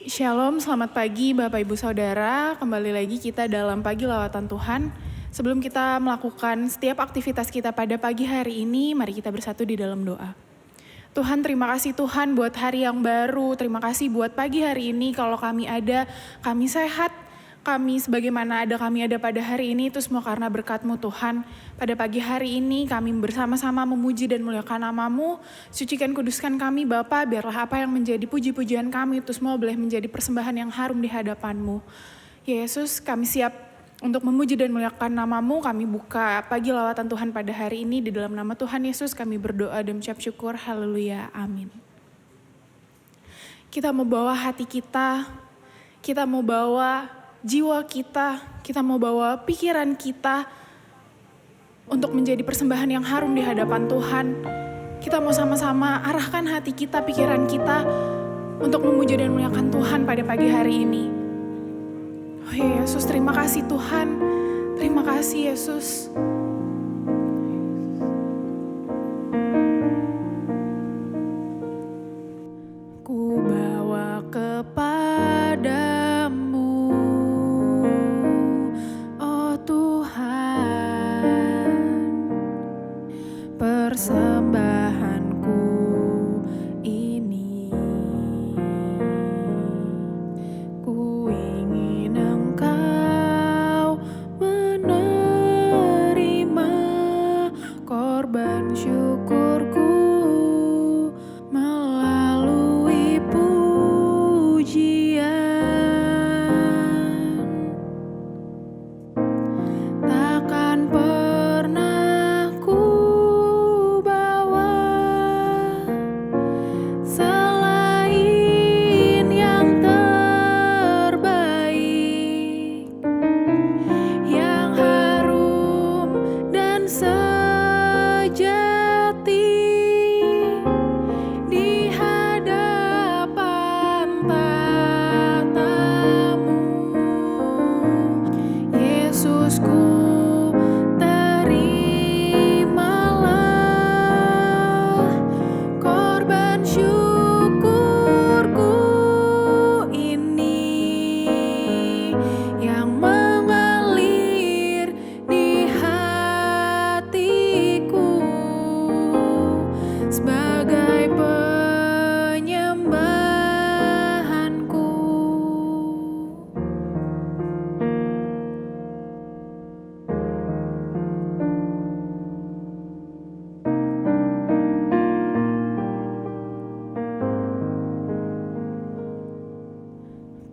Shalom, selamat pagi Bapak Ibu Saudara. Kembali lagi kita dalam Pagi Lawatan Tuhan. Sebelum kita melakukan setiap aktivitas kita pada pagi hari ini, mari kita bersatu di dalam doa. Tuhan, terima kasih Tuhan buat hari yang baru. Terima kasih buat pagi hari ini. Kalau kami ada, kami sehat. Kami sebagaimana kami ada pada hari ini, itu semua karena berkat-Mu Tuhan. Pada pagi hari ini kami bersama-sama memuji dan muliakan nama-Mu. Sucikan kuduskan kami Bapa, biarlah apa yang menjadi puji-pujian kami itu semua boleh menjadi persembahan yang harum di hadapan-Mu. Ya Yesus, kami siap untuk memuji dan muliakan nama-Mu. Kami buka pagi lawatan Tuhan pada hari ini. Di dalam nama Tuhan Yesus kami berdoa dan mengucap syukur. Haleluya, amin. Kita mau bawa hati kita mau bawa jiwa kita mau bawa pikiran kita untuk menjadi persembahan yang harum di hadapan Tuhan. Kita mau sama-sama arahkan hati kita, pikiran kita untuk memuji dan memuliakan Tuhan pada pagi hari ini. Oh ya Yesus, terima kasih Tuhan. Terima kasih Yesus. Ku bawa kepadamu, oh Tuhan, persembahanku ini. Ku ingin Engkau menerima korban syukurku melalui pujian. Takkan pernah ku bawa selain yang terbaik, yang harum dan sejati di hadapan tatamu. Yesusku, terimalah korban syukurku ini yang mengalir di hatiku sebagai penyembahanku.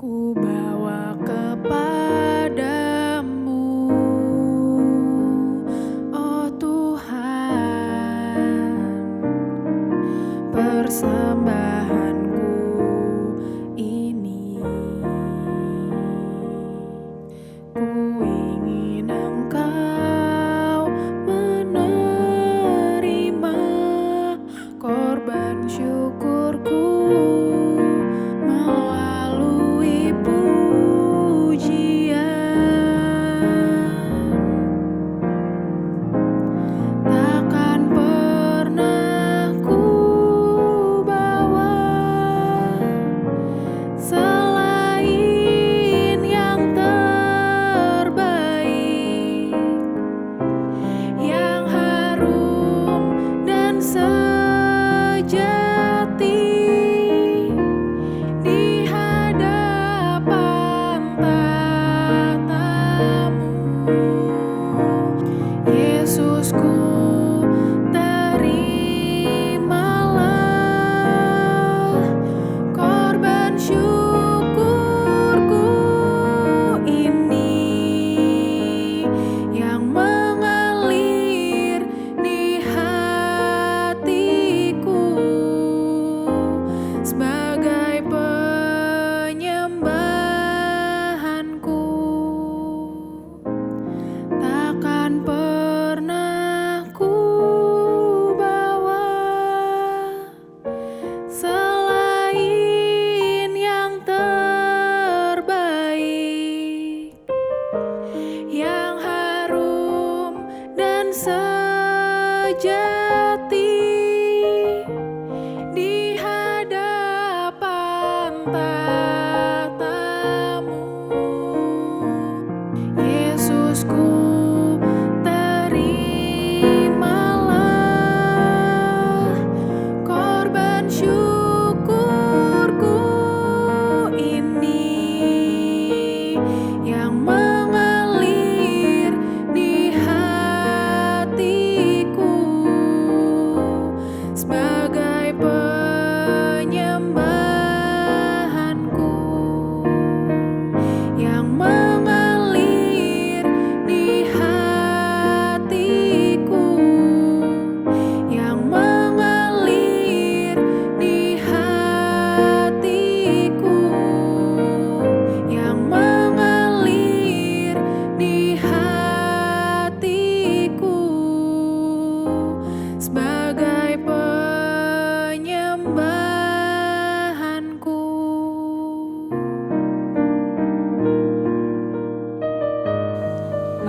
Ku bawa kepadamu, oh Tuhan, persembahanku ini. Ku ingin Engkau menerima korban syukurku melalui pujian.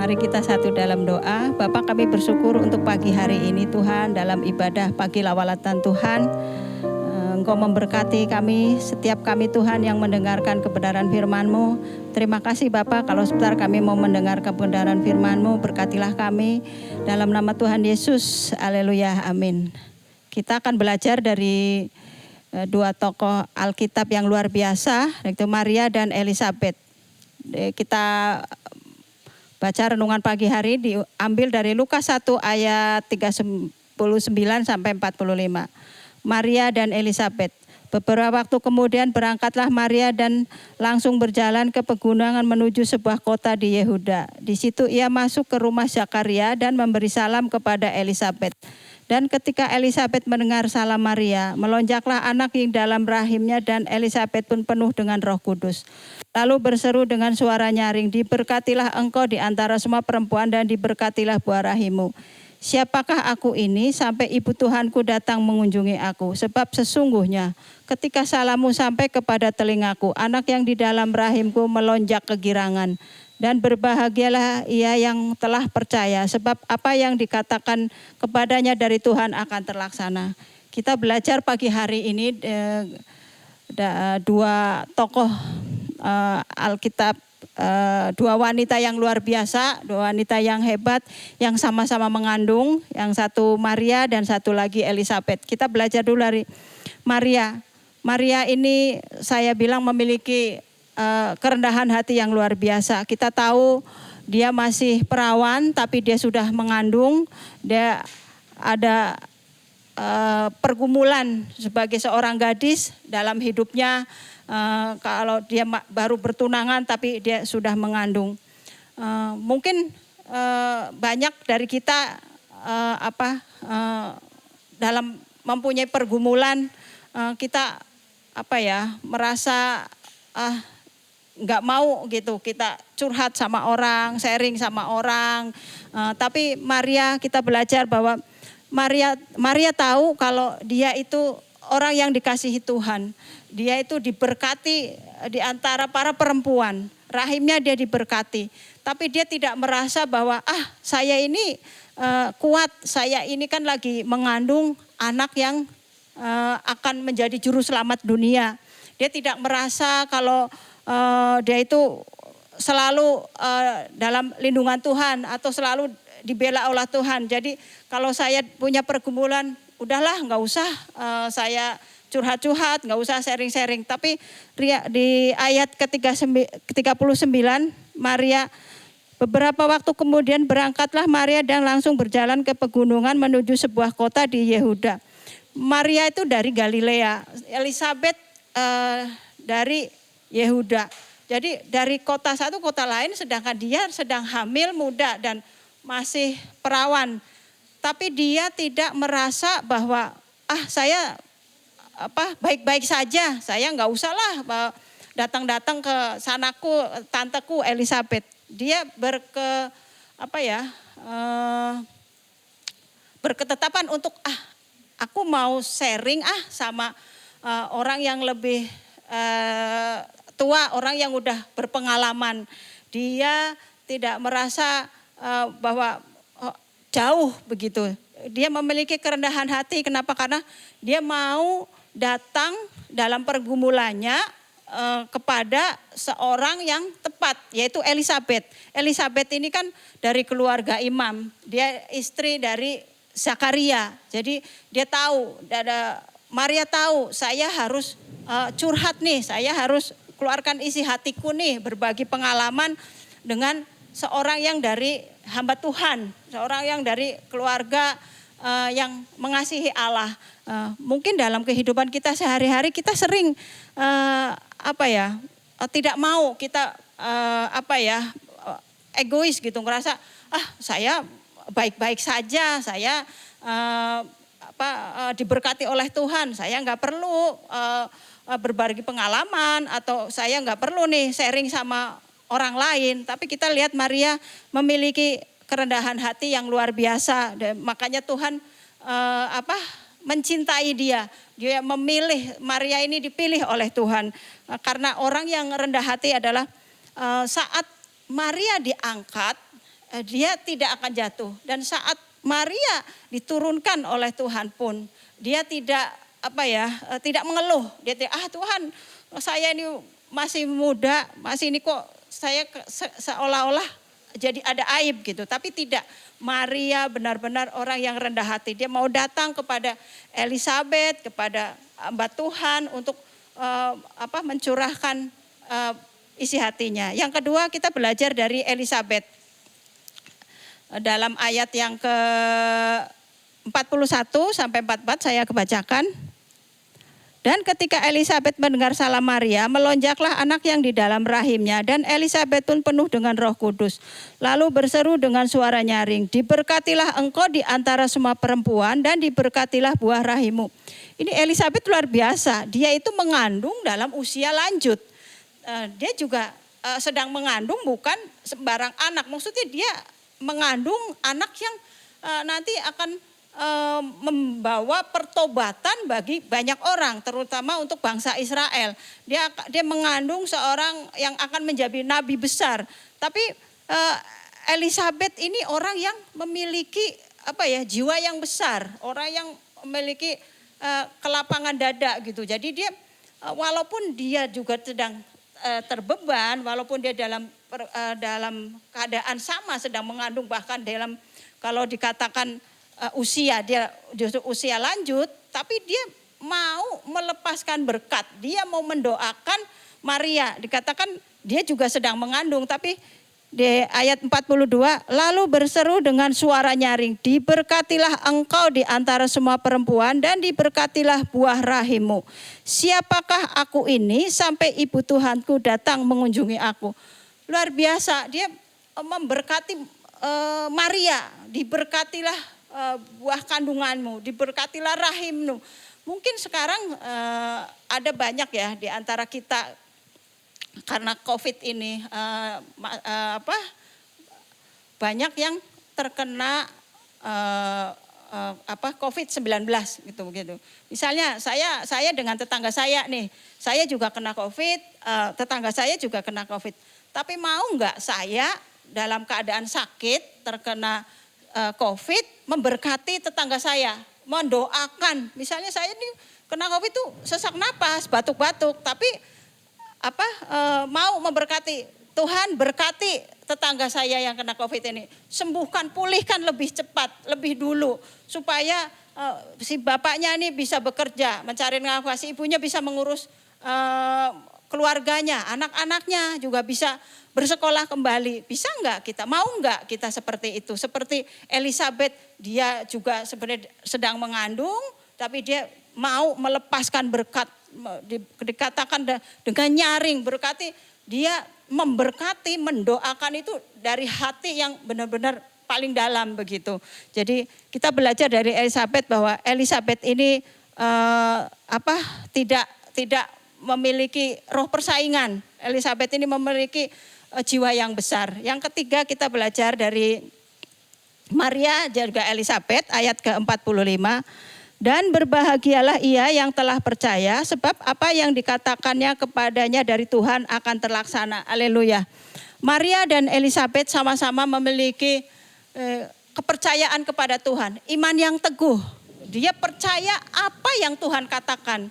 Mari kita satu dalam doa. Bapa, kami bersyukur untuk pagi hari ini Tuhan, dalam ibadah pagi lawalatan Tuhan. Engkau memberkati kami, setiap kami Tuhan yang mendengarkan kebenaran firman-Mu. Terima kasih Bapa, kalau sebentar kami mau mendengar kebenaran firman-Mu, berkatilah kami. Dalam nama Tuhan Yesus, haleluya, amin. Kita akan belajar dari dua tokoh Alkitab yang luar biasa, yaitu Maria dan Elisabet. Kita baca renungan pagi hari diambil dari Lukas 1 ayat 39 sampai 45. Maria dan Elisabet. Beberapa waktu kemudian berangkatlah Maria dan langsung berjalan ke pegunungan menuju sebuah kota di Yehuda. Di situ ia masuk ke rumah Zakaria dan memberi salam kepada Elisabet. Dan ketika Elisabet mendengar salam Maria, melonjaklah anak yang dalam rahimnya dan Elisabet pun penuh dengan Roh Kudus. Lalu berseru dengan suara nyaring, "Diberkatilah engkau di antara semua perempuan dan diberkatilah buah rahimmu. Siapakah aku ini sampai ibu Tuhanku datang mengunjungi aku? Sebab sesungguhnya ketika salammu sampai kepada telingaku, anak yang di dalam rahimku melonjak kegirangan. Dan berbahagialah ia yang telah percaya, sebab apa yang dikatakan kepadanya dari Tuhan akan terlaksana." Kita belajar pagi hari ini dua tokoh Alkitab, dua wanita yang luar biasa, dua wanita yang hebat, yang sama-sama mengandung, yang satu Maria dan satu lagi Elisabet. Kita belajar dulu dari Maria. Maria ini saya bilang memiliki kerendahan hati yang luar biasa. Kita tahu dia masih perawan, tapi dia sudah mengandung. Dia ada pergumulan sebagai seorang gadis dalam hidupnya. Kalau dia baru bertunangan, tapi dia sudah mengandung. Mungkin banyak dari kita dalam mempunyai pergumulan, kita merasa nggak mau gitu, kita curhat sama orang, sharing sama orang. Tapi Maria, kita belajar bahwa Maria tahu kalau dia itu orang yang dikasihi Tuhan. Dia itu diberkati di antara para perempuan. Rahimnya dia diberkati. Tapi dia tidak merasa bahwa saya ini kuat, saya ini kan lagi mengandung anak yang akan menjadi juru selamat dunia. Dia tidak merasa kalau dia itu selalu dalam lindungan Tuhan atau selalu dibela oleh Tuhan. Jadi kalau saya punya pergumulan, udahlah nggak usah saya curhat-curhat, nggak usah sharing-sharing. Tapi di ayat ke-39, Maria, beberapa waktu kemudian berangkatlah Maria dan langsung berjalan ke pegunungan menuju sebuah kota di Yehuda. Maria itu dari Galilea, Elisabet dari Yehuda. Jadi dari kota satu kota lain, sedangkan dia sedang hamil muda dan masih perawan. Tapi dia tidak merasa bahwa saya baik-baik saja, saya nggak usah lah datang-datang ke sanaku, tanteku Elisabet. Dia berketetapan untuk aku mau sharing sama orang yang lebih tua, orang yang udah berpengalaman. Dia tidak merasa bahwa jauh begitu. Dia memiliki kerendahan hati. Kenapa? Karena dia mau datang dalam pergumulannya kepada seorang yang tepat, yaitu Elisabet. Elisabet ini kan dari keluarga imam. Dia istri dari Zakaria. Jadi dia tahu, Maria tahu, saya harus curhat nih, saya harus keluarkan isi hatiku nih, berbagi pengalaman dengan seorang yang dari hamba Tuhan, seorang yang dari keluarga yang mengasihi Allah. Mungkin dalam kehidupan kita sehari-hari kita sering tidak mau kita egois gitu, ngerasa saya baik-baik saja, saya diberkati oleh Tuhan, saya nggak perlu berbagi pengalaman atau saya nggak perlu nih sharing sama orang lain. Tapi kita lihat Maria memiliki kerendahan hati yang luar biasa. Dan makanya Tuhan mencintai dia. Dia memilih, Maria ini dipilih oleh Tuhan. Karena orang yang rendah hati adalah saat Maria diangkat, dia tidak akan jatuh. Dan saat Maria diturunkan oleh Tuhan pun dia tidak tidak mengeluh. Dia tidak, Tuhan, saya ini masih muda, masih ini kok saya seolah-olah jadi ada aib gitu. Tapi tidak, Maria benar-benar orang yang rendah hati. Dia mau datang kepada Elisabet, kepada hamba Tuhan untuk mencurahkan isi hatinya. Yang kedua, kita belajar dari Elisabet. Dalam ayat yang ke 41 sampai 44 saya kebacakan. Dan ketika Elisabet mendengar salam Maria, melonjaklah anak yang di dalam rahimnya, dan Elisabet pun penuh dengan Roh Kudus. Lalu berseru dengan suara nyaring, diberkatilah engkau di antara semua perempuan, dan diberkatilah buah rahimmu. Ini Elisabet luar biasa, dia itu mengandung dalam usia lanjut. Dia juga sedang mengandung, bukan sembarang anak. Maksudnya dia mengandung anak yang nanti akan membawa pertobatan bagi banyak orang, terutama untuk bangsa Israel. Dia mengandung seorang yang akan menjadi nabi besar. Tapi Elisabet ini orang yang memiliki jiwa yang besar, orang yang memiliki kelapangan dada gitu. Jadi dia walaupun dia juga sedang terbeban, walaupun dia dalam keadaan sama sedang mengandung, bahkan dalam kalau dikatakan usia dia justru usia lanjut, tapi dia mau melepaskan berkat, dia mau mendoakan Maria. Dikatakan dia juga sedang mengandung, tapi di ayat 42, lalu berseru dengan suara nyaring, diberkatilah engkau di antara semua perempuan, dan diberkatilah buah rahimmu. Siapakah aku ini sampai ibu Tuhanku datang mengunjungi aku? Luar biasa, dia memberkati Maria, diberkatilah buah kandunganmu, diberkatilah rahimmu. Mungkin sekarang ada banyak ya di antara kita karena COVID ini banyak yang terkena COVID-19 gitu. Misalnya saya dengan tetangga saya nih, saya juga kena COVID, tetangga saya juga kena COVID. Tapi mau nggak saya dalam keadaan sakit terkena COVID memberkati tetangga saya, mendoakan. Misalnya saya ini kena COVID itu sesak napas, batuk-batuk, tapi mau memberkati, Tuhan berkati tetangga saya yang kena COVID ini, sembuhkan, pulihkan lebih cepat, lebih dulu, supaya si bapaknya ini bisa bekerja, mencari nafkah, si ibunya bisa mengurus keluarganya, anak-anaknya juga bisa bersekolah kembali. Bisa enggak kita, mau enggak kita seperti itu? Seperti Elisabet, dia juga sebenarnya sedang mengandung, tapi dia mau melepaskan berkat, dikatakan dengan nyaring berkati, dia memberkati, mendoakan itu dari hati yang benar-benar paling dalam begitu. Jadi kita belajar dari Elisabet bahwa Elisabet ini tidak memiliki roh persaingan. Elisabet ini memiliki jiwa yang besar. Yang ketiga kita belajar dari Maria juga Elisabet ayat ke-45. Dan berbahagialah ia yang telah percaya, sebab apa yang dikatakannya kepadanya dari Tuhan akan terlaksana. Haleluya. Maria dan Elisabet sama-sama memiliki kepercayaan kepada Tuhan. Iman yang teguh. Dia percaya apa yang Tuhan katakan.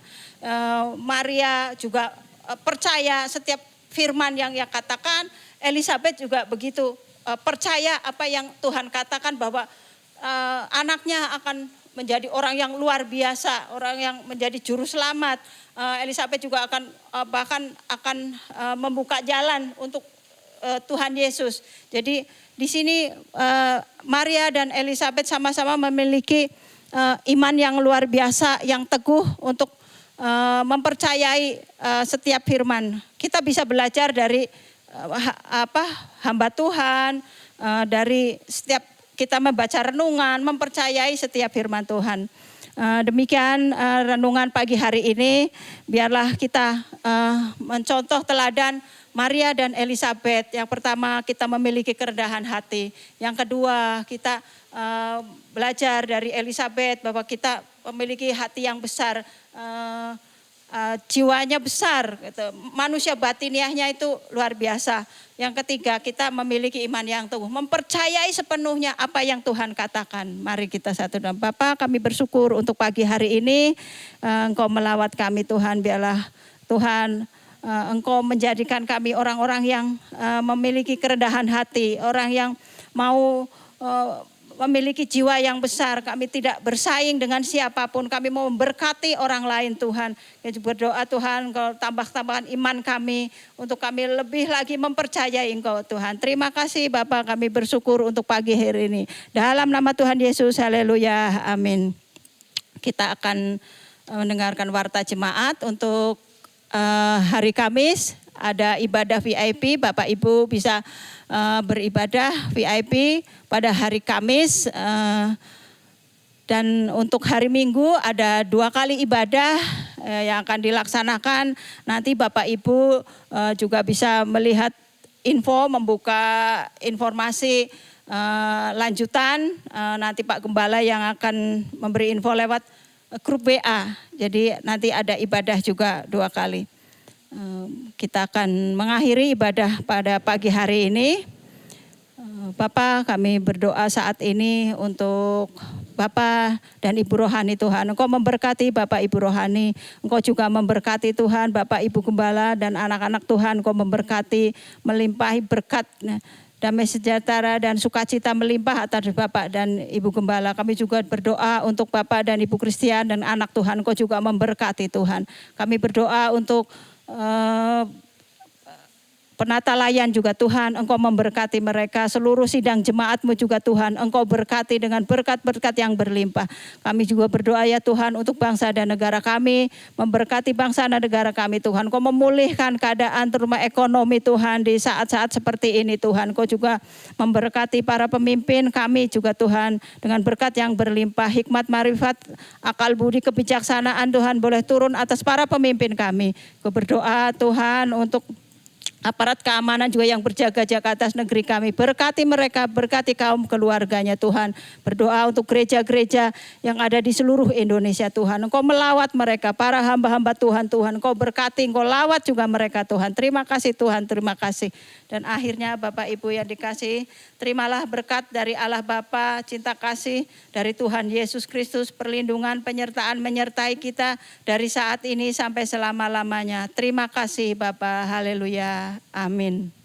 Maria juga percaya setiap firman yang ia katakan. Elisabet juga begitu percaya apa yang Tuhan katakan, bahwa anaknya akan menjadi orang yang luar biasa, orang yang menjadi juru selamat. Elisabet juga akan membuka jalan untuk Tuhan Yesus. Jadi di sini Maria dan Elisabet sama-sama memiliki iman yang luar biasa, yang teguh untuk mempercayai setiap firman. Kita bisa belajar dari hamba Tuhan, dari setiap kita membaca renungan, mempercayai setiap firman Tuhan. Demikian renungan pagi hari ini, biarlah kita mencontoh teladan Maria dan Elisabet. Yang pertama, kita memiliki kerendahan hati. Yang kedua, kita belajar dari Elisabet bahwa kita memiliki hati yang besar. jiwanya besar, gitu. Manusia batiniahnya itu luar biasa. Yang ketiga, kita memiliki iman yang teguh, mempercayai sepenuhnya apa yang Tuhan katakan. Mari kita satu dalam. Bapa, kami bersyukur untuk pagi hari ini, Engkau melawat kami Tuhan, biarlah Tuhan Engkau menjadikan kami orang-orang yang memiliki kerendahan hati, orang yang mau memiliki jiwa yang besar. Kami tidak bersaing dengan siapapun. Kami mau memberkati orang lain Tuhan. Kami berdoa Tuhan, Engkau tambahkan iman kami untuk kami lebih lagi mempercayai Engkau Tuhan. Terima kasih Bapak, kami bersyukur untuk pagi hari ini. Dalam nama Tuhan Yesus, haleluya, amin. Kita akan mendengarkan warta jemaat untuk hari Kamis. Ada ibadah VIP, Bapak Ibu bisa beribadah VIP pada hari Kamis. Dan untuk hari Minggu ada 2 kali ibadah yang akan dilaksanakan. Nanti Bapak Ibu juga bisa melihat info, membuka informasi lanjutan. Nanti Pak Gembala yang akan memberi info lewat grup WA. Jadi nanti ada ibadah juga 2 kali. Kita akan mengakhiri ibadah pada pagi hari ini. Bapak, kami berdoa saat ini untuk Bapak dan Ibu Rohani Tuhan. Engkau memberkati Bapak Ibu Rohani. Engkau juga memberkati Tuhan Bapak Ibu Gembala dan anak-anak Tuhan. Engkau memberkati, melimpahi berkat, damai sejahtera dan sukacita melimpah atas Bapak dan Ibu Gembala. Kami juga berdoa untuk Bapak dan Ibu Kristian dan anak Tuhan. Engkau juga memberkati Tuhan. Kami berdoa untuk penata layan juga Tuhan, Engkau memberkati mereka, seluruh sidang jemaat-Mu juga Tuhan, Engkau berkati dengan berkat-berkat yang berlimpah. Kami juga berdoa ya Tuhan untuk bangsa dan negara kami, memberkati bangsa dan negara kami Tuhan. Engkau memulihkan keadaan terutama ekonomi Tuhan di saat-saat seperti ini Tuhan. Engkau juga memberkati para pemimpin kami juga Tuhan dengan berkat yang berlimpah, hikmat, marifat, akal budi, kebijaksanaan Tuhan boleh turun atas para pemimpin kami. Engkau berdoa Tuhan untuk aparat keamanan juga yang berjaga-jaga atas negeri kami. Berkati mereka, berkati kaum keluarganya Tuhan. Berdoa untuk gereja-gereja yang ada di seluruh Indonesia Tuhan. Engkau melawat mereka, para hamba-hamba Tuhan. Engkau berkati, Engkau lawat juga mereka Tuhan. Terima kasih Tuhan, terima kasih. Dan akhirnya Bapak Ibu yang dikasihi, terimalah berkat dari Allah Bapa, cinta kasih dari Tuhan Yesus Kristus, perlindungan, penyertaan menyertai kita dari saat ini sampai selama-lamanya. Terima kasih Bapa, haleluya. Amin.